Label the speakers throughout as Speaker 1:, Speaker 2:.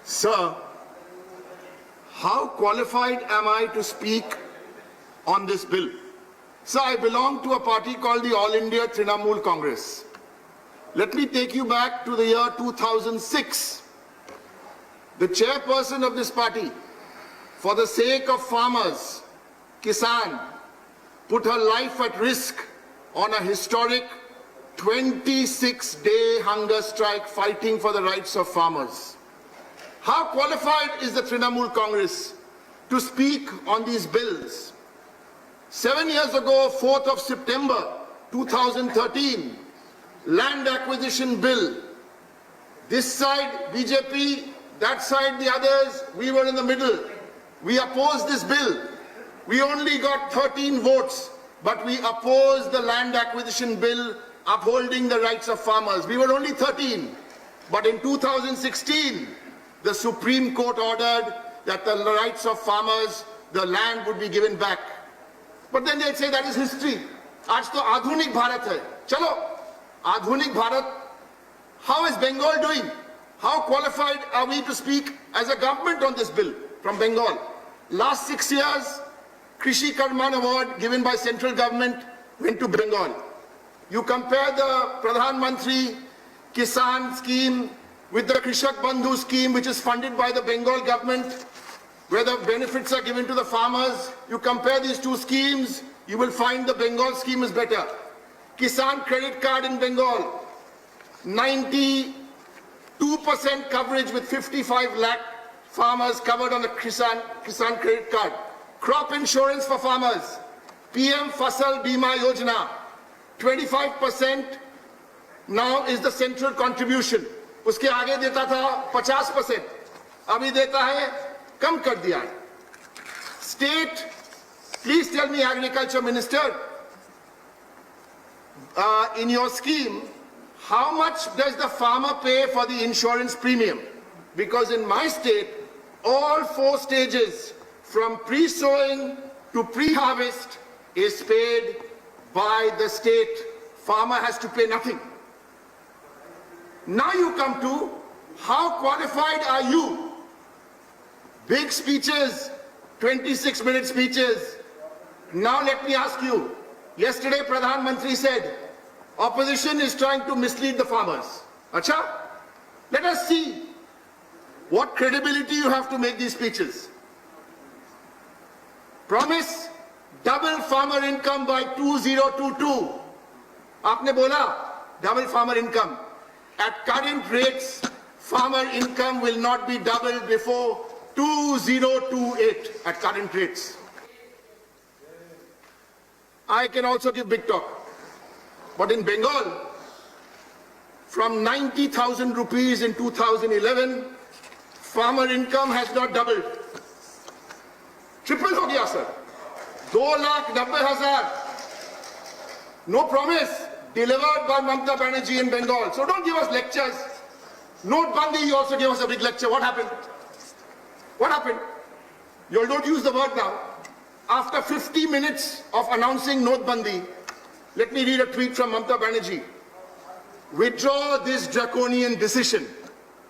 Speaker 1: Sir, how qualified am I to speak on this bill? Sir, I belong to a party called the All India Trinamool Congress. Let me take you back to the year 2006. The chairperson of this party, for the sake of farmers, Kisan, put her life at risk on a historic 26-day hunger strike fighting for the rights of farmers. How qualified is the Trinamool Congress to speak on these bills? 7 years ago, 4th of September 2013, land acquisition bill. This side BJP, that side the others, we were in the middle. We opposed this bill. We only got 13 votes, but we opposed the land acquisition bill upholding the rights of farmers. We were only 13. But in 2016, the Supreme Court ordered that the rights of farmers, the land would be given back. But then they'll say that is history. Aaj to Adhunik Bharat hai. Chalo, Adhunik Bharat. How is Bengal doing? How qualified are we to speak as a government on this bill from Bengal? Last 6 years, Krishi Karman Award given by central government went to Bengal. You compare the Pradhan Mantri Kisan scheme with the Krishak Bandhu scheme, which is funded by the Bengal government, where the benefits are given to the farmers. You compare these two schemes, you will find the Bengal scheme is better. Kisan credit card in Bengal, 92% coverage with 55 lakh farmers covered on the Kisan credit card. Crop insurance for farmers, PM Fasal Bima Yojana, 25% now is the central contribution. उसके आगे देता था 50%, अभी देता है कम कर दिया. State, please tell me, Agriculture Minister, in your scheme, how much does the farmer pay for the insurance premium? Because in my state, all 4 stages, from pre-sowing to pre-harvest, is paid by the state. Farmer has to pay nothing. Now you come to, how qualified are you? Big speeches, 26-minute speeches. Now let me ask you, yesterday Pradhan Mantri said, opposition is trying to mislead the farmers. Acha? Let us see what credibility you have to make these speeches. Promise, double farmer income by 2022. Aapne bola, double farmer income. At current rates, farmer income will not be doubled before 2028 at current rates. I can also give big talk. But in Bengal, from 90,000 rupees in 2011, farmer income has not doubled. Triple ho gaya, sir. 2,90,000. No promise. Delivered by Mamata Banerjee in Bengal. So don't give us lectures. Notebandi, you also gave us a big lecture. What happened? What happened? You all don't use the word now. After 50 minutes of announcing Notebandi, let me read a tweet from Mamata Banerjee. Withdraw this draconian decision.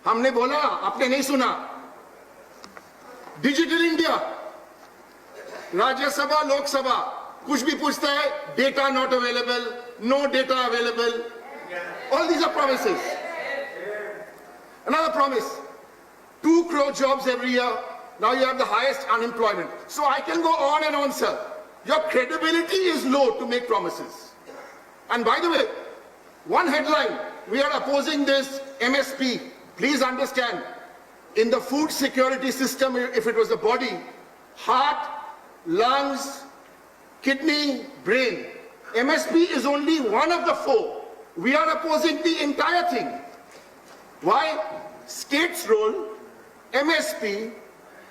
Speaker 1: Humne bola, aapne nahi suna. Digital India. Rajya Sabha, Lok Sabha. Kuch bhi puchta hai, data not available, no data available. All these are promises. Another promise, 2 crore jobs every year. Now you have the highest unemployment. So I can go on and on, sir. Your credibility is low to make promises. And by the way, one headline, we are opposing this MSP. Please understand, in the food security system, if it was the body, heart, lungs, kidney, brain. MSP is only one of the 4. We are opposing the entire thing. Why? State's role, MSP,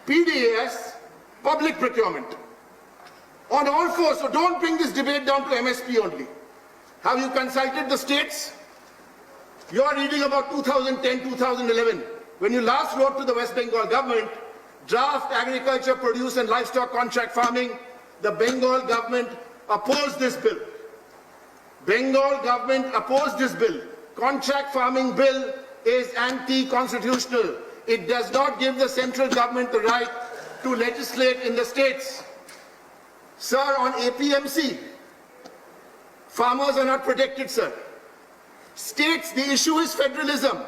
Speaker 1: PDAS, public procurement. On all 4. So don't bring this debate down to MSP only. Have you consulted the states? You are reading about 2010, 2011. When you last wrote to the West Bengal government, draft agriculture, produce and livestock contract farming, the Bengal government opposed this bill. Bengal government opposed this bill. Contract farming bill is anti-constitutional. it does not give the central government the right to legislate in the states. Sir, on APMC, farmers are not protected, sir. States, the issue is federalism.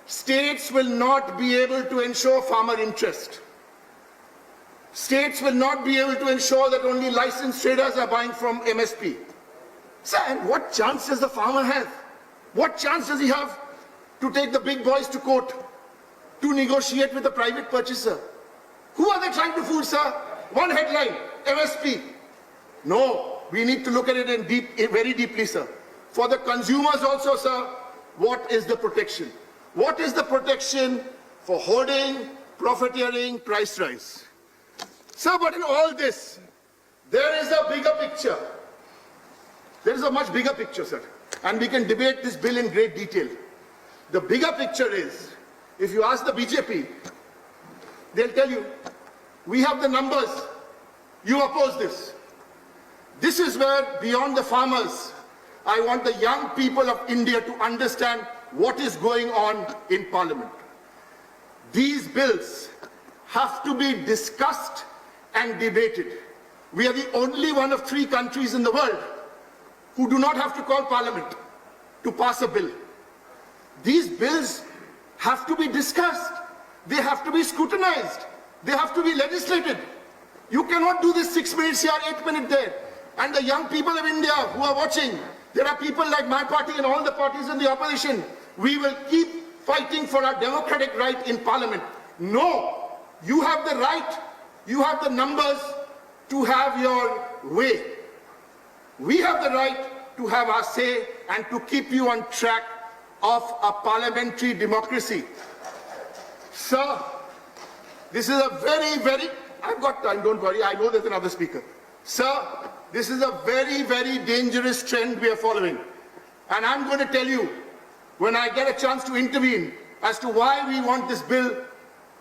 Speaker 1: States will not be able to ensure farmer interest. States will not be able to ensure that only licensed traders are buying from MSP. Sir, and what chance does the farmer have? What chance does he have to take the big boys to court, to negotiate with the private purchaser? Who are they trying to fool, sir? One headline, MSP. No, we need to look at it very deeply, sir. For the consumers also, sir, what is the protection? What is the protection for hoarding, profiteering, price rise? Sir, but in all this, there is a bigger picture. There is a much bigger picture, sir. And we can debate this bill in great detail. The bigger picture is, if you ask the BJP, they'll tell you, we have the numbers. You oppose this. This is where, beyond the farmers, I want the young people of India to understand what is going on in Parliament. These bills have to be discussed and debated. We are the only one of 3 countries in the world who do not have to call Parliament to pass a bill. These bills have to be discussed. They have to be scrutinized. They have to be legislated. You cannot do this 6 minutes here, 8 minutes there. And the young people of India who are watching, there are people like my party and all the parties in the opposition. We will keep fighting for our democratic right in Parliament. No, you have the right, you have the numbers to have your way. We have the right to have our say and to keep you on track of a parliamentary democracy. Sir, this is a very, I've got time, don't worry, I know there's another speaker. Sir, this is a very dangerous trend we are following. And I'm going to tell you, when I get a chance to intervene, as to why we want this bill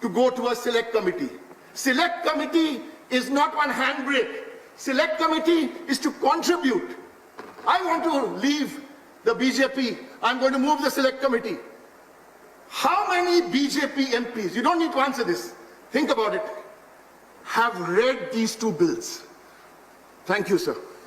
Speaker 1: to go to a select committee. Select committee is not one handbrake. Select committee is to contribute. I want to leave the BJP. I'm going to move the select committee. How many BJP MPs, you don't need to answer this, think about it, have read these 2 bills? Thank you, sir.